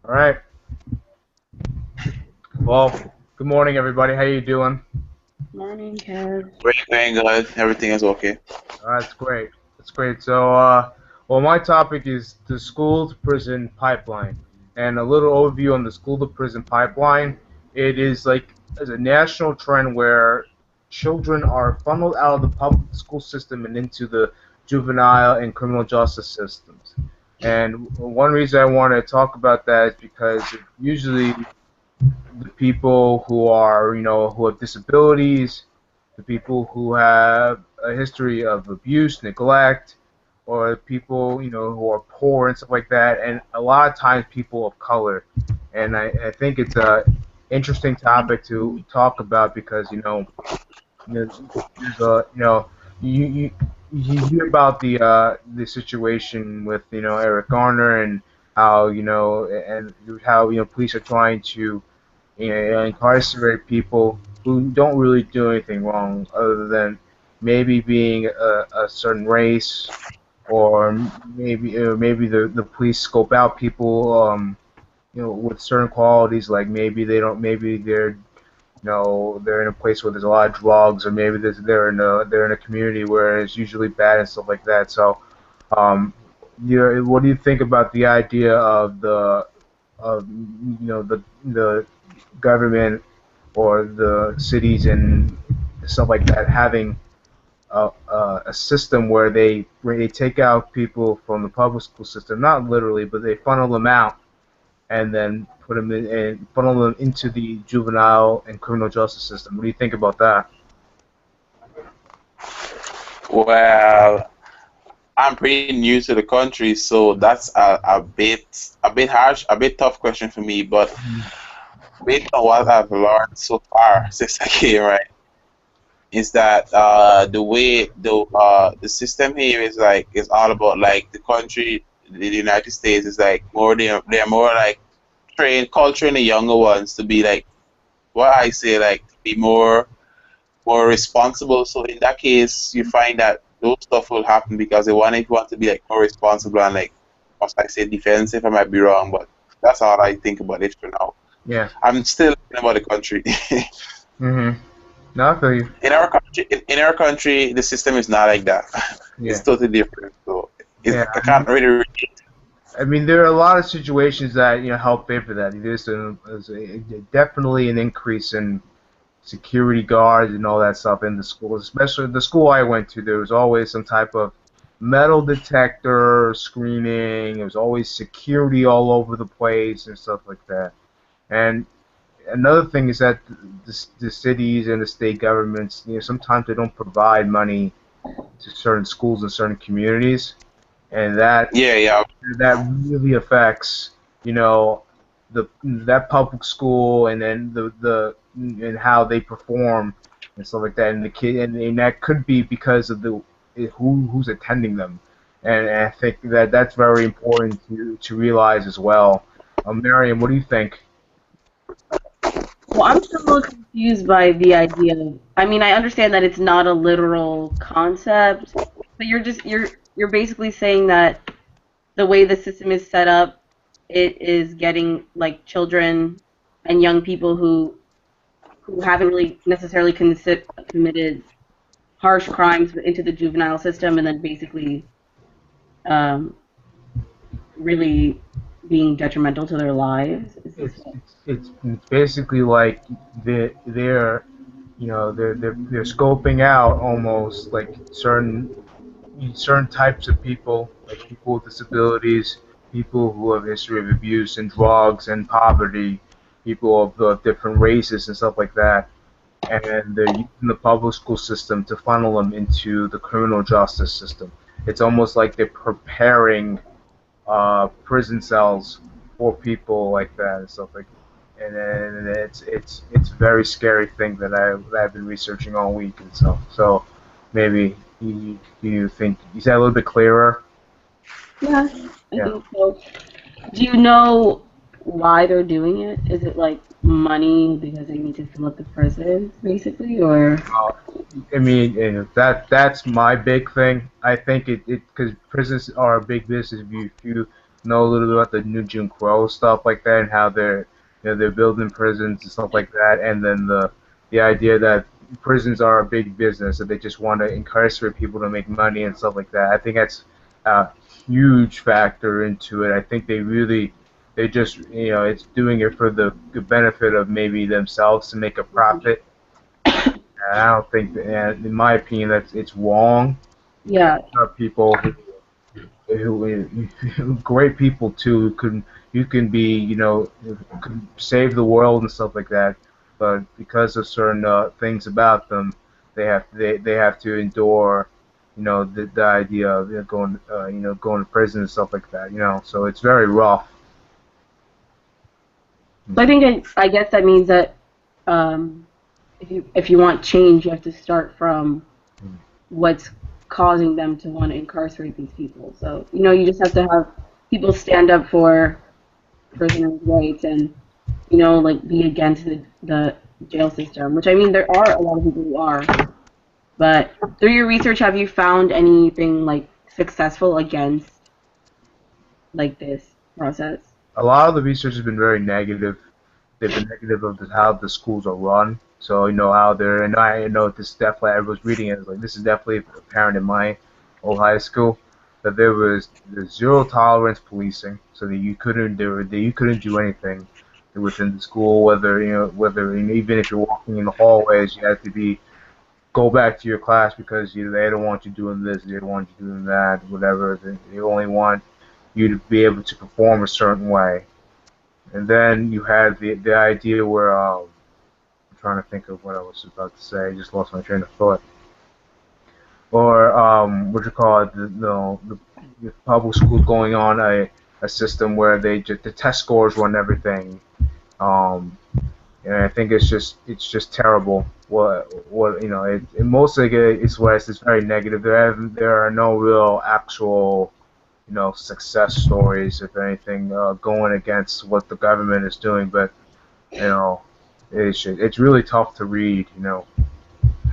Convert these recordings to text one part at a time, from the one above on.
All right. Well, good morning, everybody. How you doing? Morning, Kev. Very good. Everything is okay. That's great. That's great. So, well, my topic is the school to prison pipeline, and a little overview on the school to prison pipeline. It is like as a national trend where children are funneled out of the public school system and into the juvenile and criminal justice systems. And one reason I want to talk about that is because usually the people who are, who have disabilities, the people who have a history of abuse, neglect, or people, who are poor and stuff like that, and a lot of times people of color. And I think it's a interesting topic to talk about because, there's a, you, you, you hear about the situation with, Eric Garner and how, and how, police are trying to incarcerate people who don't really do anything wrong other than maybe being a certain race or maybe the police scope out people with certain qualities like maybe they don't maybe they're in a place where there's a lot of drugs or maybe they're in a community where it's usually bad and stuff like that. So um, what do you think about the idea of the government or the cities and stuff like that having a system where they take out people from the public school system, not literally, but they funnel them out and then put them in and funnel them into the juvenile and criminal justice system. What do you think about that? Well, I'm pretty new to the country, so that's a bit harsh, a bit tough question for me. But based on what I've learned so far since I came, right, is that the way the system here is like is all about like the country, the United States is like more they're more like culturing the younger ones to be like what I say like to be more responsible. So in that case, you find that those stuff will happen because they want if you want to be like more responsible and like must I say defensive. I might be wrong, but that's all I think about it for now. Yeah. I'm still thinking about the country. Mhm. No, I feel you. In our country, the system is not like that. It's Yeah. totally different. So Yeah. I can't really relate. I mean, there are a lot of situations that help pay for that. Definitely an increase in security guards and all that stuff in the schools. Especially the school I went to, there was always some type of metal detector screening. There was always security all over the place and stuff like that. And another thing is that the cities and the state governments, sometimes they don't provide money to certain schools and certain communities, and Yeah, yeah. that really affects, you know, that public school and then the and how they perform and stuff like that, and the kid and that could be because of the who's attending them, and I think that that's very important to realize as well. Miriam, what do you think? Well, I'm still a little confused by the idea of. I mean, I understand that it's not a literal concept, but you're basically saying that the way the system is set up, it is getting like children and young people who haven't really necessarily committed harsh crimes into the juvenile system, and then basically um, really being detrimental to their lives. Is this It's it's basically like they're scoping out almost like certain types of people, like people with disabilities, people who have a history of abuse and drugs and poverty, people of different races and stuff like that, and they're using the public school system to funnel them into the criminal justice system. It's almost like they're preparing prison cells for people like that and stuff like that. And it's a very scary thing that I've been researching all week and so maybe you think is that a little bit clearer? Yeah, I Yeah. think so. Do you know why they're doing it? Is it like money because they need to fill up the prisons, basically, or Uh, I mean, that's my big thing. I think it because prisons are a big business. If you know a little bit about the new Jim Crow stuff like that and how they're building prisons and stuff like that, and then the idea that prisons are a big business that they just want to incarcerate people to make money and stuff like that. I think that's a huge factor into it. I think they just it's doing it for the benefit of maybe themselves to make a profit. And I don't think that, and in my opinion, it's wrong. Yeah. There are people great people too who can you can be could save the world and stuff like that, but because of certain things about them, they have to endure the idea of going to prison and stuff like that, so it's very rough. So I guess that means that if you want change, you have to start from what's causing them to want to incarcerate these people. So you just have to have people stand up for prisoners' rights and like be against the jail system. Which I mean, there are a lot of people who are. But through your research, have you found anything like successful against like this process? A lot of the research has been very negative. They've been negative of how the schools are run. So how they're, and I know this definitely. I was reading it, like this is definitely apparent in my old high school that there's zero tolerance policing, so that you couldn't do anything within the school, whether even if you're walking in the hallways, you have to go back to your class because they don't want you doing this, they don't want you doing that, whatever. They only want you to be able to perform a certain way. And then you had the idea where I'm trying to think of what I was about to say. I just lost my train of thought. Or what you call it? The public school going on a system where the test scores run everything. And I think it's just terrible. Mostly it's West. It's very negative. There are no real actual success stories, if anything, going against what the government is doing. But it's really tough to read, and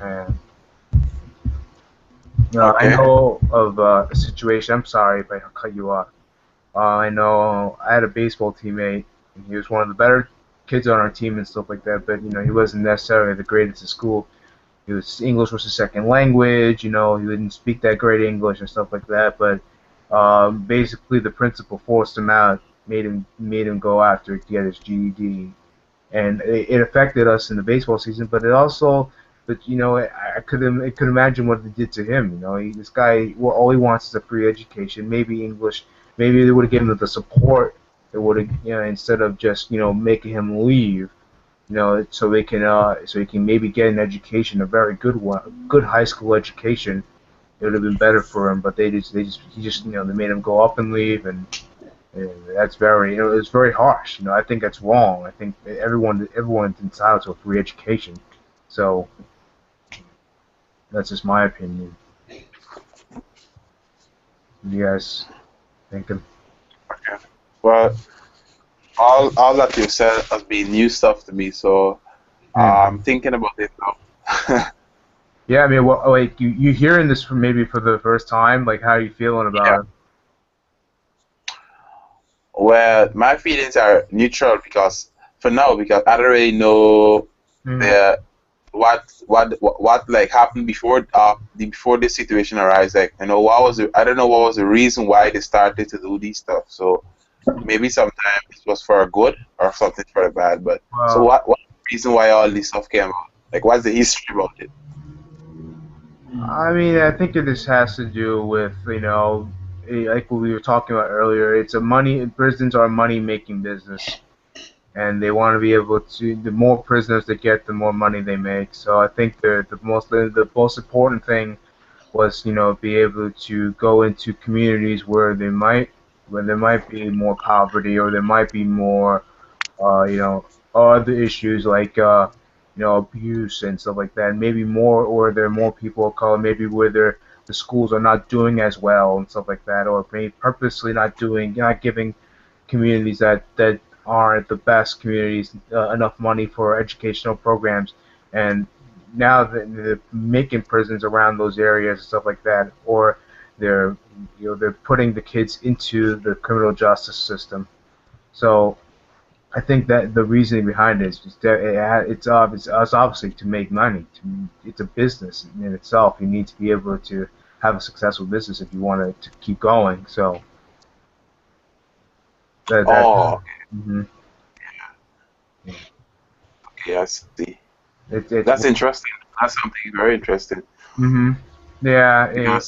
I Okay. know of a situation. I'm sorry if I cut you off. I know I had a baseball teammate, and he was one of the better kids on our team and stuff like that. But he wasn't necessarily the greatest at school. English was his second language. He didn't speak that great English and stuff like that. But basically, the principal forced him out, made him go after to get his GED, and it affected us in the baseball season. But it also, I could imagine what it did to him. This guy, well, all he wants is a free education, maybe English. Maybe they would have given him the support. It would have, instead of just making him leave, so he can maybe get an education, a very good one, good high school education. It would have been better for him, but they made him go up and leave, and that's very, it's very harsh. I think that's wrong. I think everyone's entitled to a free education. So that's just my opinion. You guys thinking? Okay. Well, all that you said has been new stuff to me, so I'm thinking about it now. Yeah, I mean, like you hearing this maybe for the first time, like how are you feeling about it? Well, my feelings are neutral because for now, because I don't really know the what like happened before this situation arose. Like I don't know what was the reason why they started to do these stuff. So maybe sometimes it was for a good or something for a bad. But so Well, what's the reason why all this stuff came out? Like what's the history about it? I mean, I think it just has to do with like what we were talking about earlier. Prisons are a money-making business, and they want to be able to. The more prisoners they get, the more money they make. So I think the most important thing was be able to go into communities where there might be more poverty, or there might be more other issues like abuse and stuff like that. Maybe more, or there are more people of color. Maybe where the schools are not doing as well and stuff like that, or maybe purposely not giving communities that aren't the best communities enough money for educational programs. And now they're making prisons around those areas and stuff like that, or they're they're putting the kids into the criminal justice system. So I think that the reasoning behind it is just that it's obviously to make money. It's a business in itself. You need to be able to have a successful business if you want to keep going. So that Oh, mhm. okay, I see. It's That's interesting. That's something very interesting hmm yeah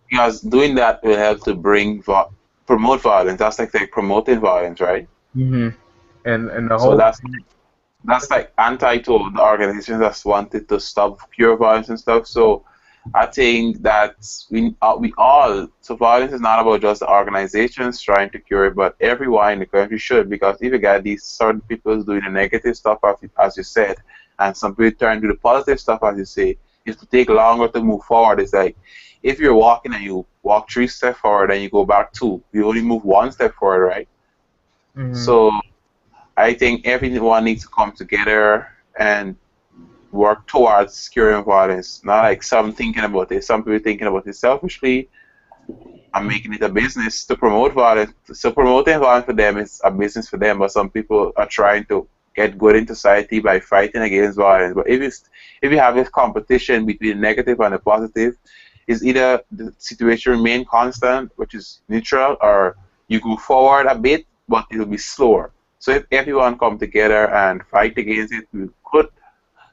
because doing that will help to promote violence. That's like promoting violence, right? hmm and the So whole that's like anti to the organizations that wanted to stop pure violence and stuff. So I think that we all, so violence is not about just the organizations trying to cure it, but everyone in the country should, because if you got these certain people doing the negative stuff as you said, and some people trying to do the positive stuff as you say, it will take longer to move forward. It's like if you're walking and you walk 3 steps forward and you go back two, you only move 1 step forward, right? hmm So I think everyone needs to come together and work towards curing violence. Not like some thinking about it, some people thinking about it selfishly and making it a business to promote violence. So promoting violence for them is a business for them, but some people are trying to get good in society by fighting against violence. But if you have this competition between the negative and the positive, is either the situation remain constant, which is neutral, or you go forward a bit, but it'll be slower. So if everyone come together and fight against it, we could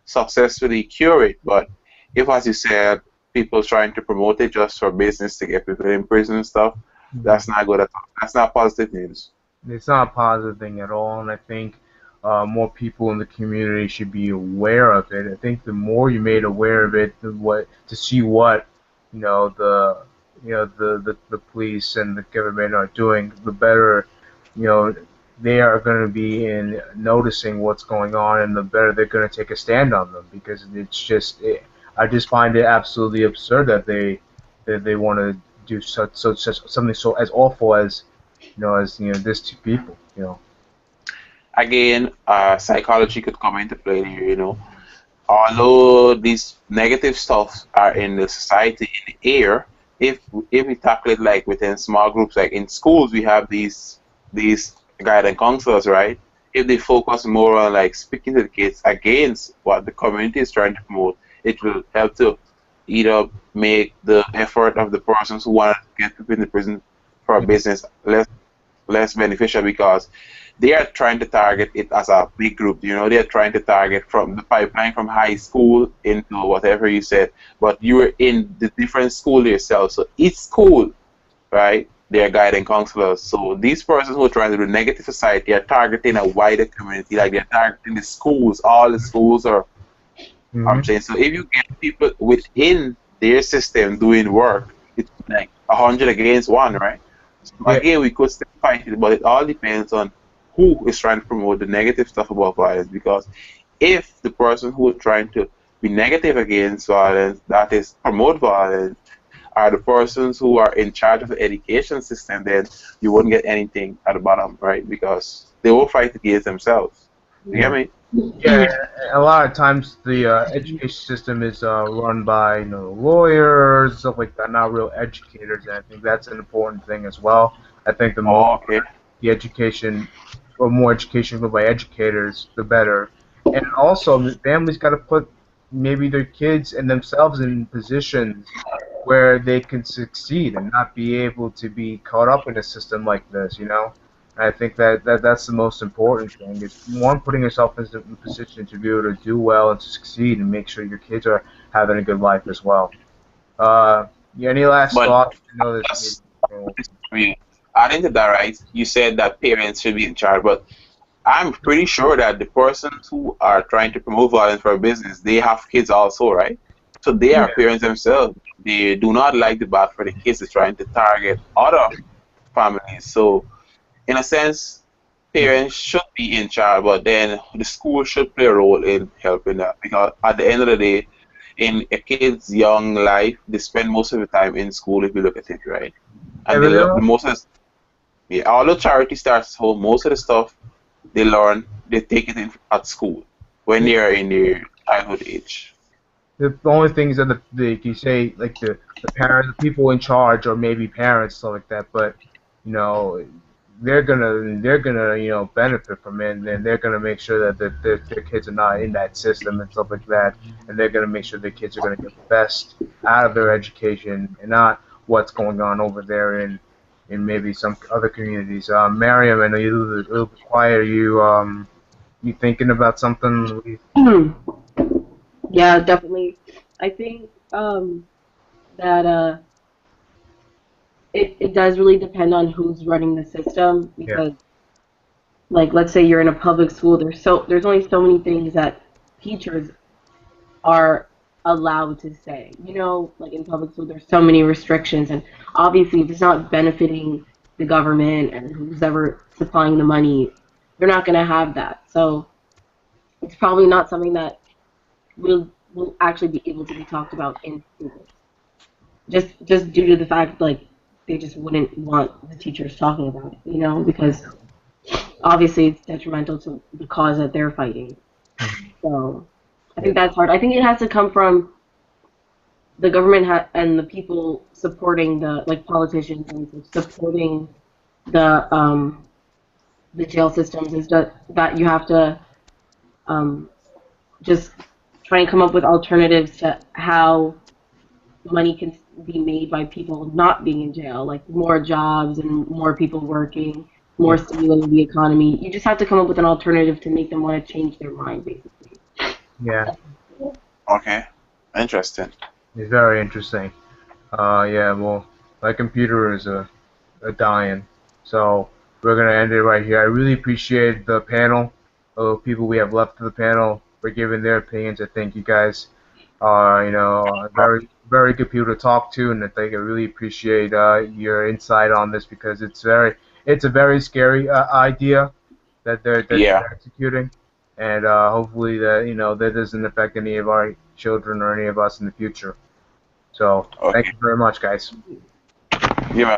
successfully cure it. But if, as you said, people trying to promote it just for business to get people in prison and stuff, that's not good at all. That's not positive news. it's not a positive thing at all, and I think more people in the community should be aware of it. I think the more you made aware of it, to see what the the police and the government are doing, the better you know they are going to be in noticing what's going on, and the better they're going to take a stand on them. Because I just find it absolutely absurd that they want to do such something so as awful as this to people. Again, psychology could come into play here, although these negative stuff are in the society, in the air, if we tackle it like within small groups, like in schools, we have these guidance counselors, right? If they focus more on like speaking to the kids against what the community is trying to promote, it will help to either make the effort of the persons who want to get people in the prison for a business less beneficial, because they are trying to target it as a big group. They're trying to target from the pipeline from high school into whatever you said, but you're in the different school yourself. So each school, right, they are guiding counselors. So these persons who are trying to do negative society are targeting a wider community, like they're targeting the schools. All the schools are hmm saying. So if you get people within their system doing work, it's like 100 against 1, right? So Yeah, again, we could still fight it, but it all depends on who is trying to promote the negative stuff about violence. Because if the person who is trying to be negative against violence, that is promote violence, are the persons who are in charge of the education system, then you wouldn't get anything at the bottom, right? Because they will fight against themselves. You get yeah. me? Yeah, a lot of times the education system is run by lawyers, stuff like that, not real educators, and I think that's an important thing as well. I think the more Oh, okay. the education or more education given by educators, the better. And also, the families got to put maybe their kids and themselves in positions where they can succeed and not be able to be caught up in a system like this. I think that's the most important thing is one, putting yourself in a position to be able to do well and to succeed and make sure your kids are having a good life as well. Yeah, any last But thoughts? I know this. that's, I mean, adding to that, right? You said that parents should be in charge, but I'm pretty sure that the persons who are trying to promote violence for a business, they have kids also, right? So they Yeah, are parents themselves. They do not like the bad for the kids. Is trying to target other families. So in a sense, parents should be in charge, but then the school should play a role in helping that, because at the end of the day, in a kid's young life, they spend most of the time in school if you look at it, right? And they look the Emilio? most of yeah, although charity starts at home, most of the stuff they take it in at school when they are in their childhood age. the only things that you say like the parents, the people in charge, or maybe parents, stuff like that. But you know, they're gonna benefit from it, and then they're gonna make sure that their kids are not in that system and stuff like that, and they're gonna make sure their kids are gonna get the best out of their education and not what's going on over there in maybe some other communities. Miriam, I know you're a little bit quiet. Are you thinking about something? Yeah, definitely. I think that it does really depend on who's running the system Yeah. because like let's say you're in a public school, there's only so many things that teachers are allowed to say. You know, like in public school there's so many restrictions and obviously if it's not benefiting the government and who's ever supplying the money, they're not gonna have that. So it's probably not something that will actually be able to be talked about in schools. Just due to the fact like they just wouldn't want the teachers talking about it, you know, because obviously it's detrimental to the cause that they're fighting. So I think that's hard. I think it has to come from the government and the people supporting the like politicians and supporting the jail systems is that you have to um, just try and come up with alternatives to how money can be made by people not being in jail, like more jobs and more people working, more stimulating the economy. You just have to come up with an alternative to make them want to change their mind, basically. Yeah. Okay. Interesting. It's very interesting. Yeah, well, my computer is a dying, so we're gonna end it right here. I really appreciate the panel, of people we have left of the panel for giving their opinions. I think you guys are, very good people to talk to, and I think I really appreciate your insight on this because it's a very scary idea that Yeah. they're executing, and hopefully that doesn't affect any of our children or any of us in the future. So thank Okay. you very much, guys. Yeah.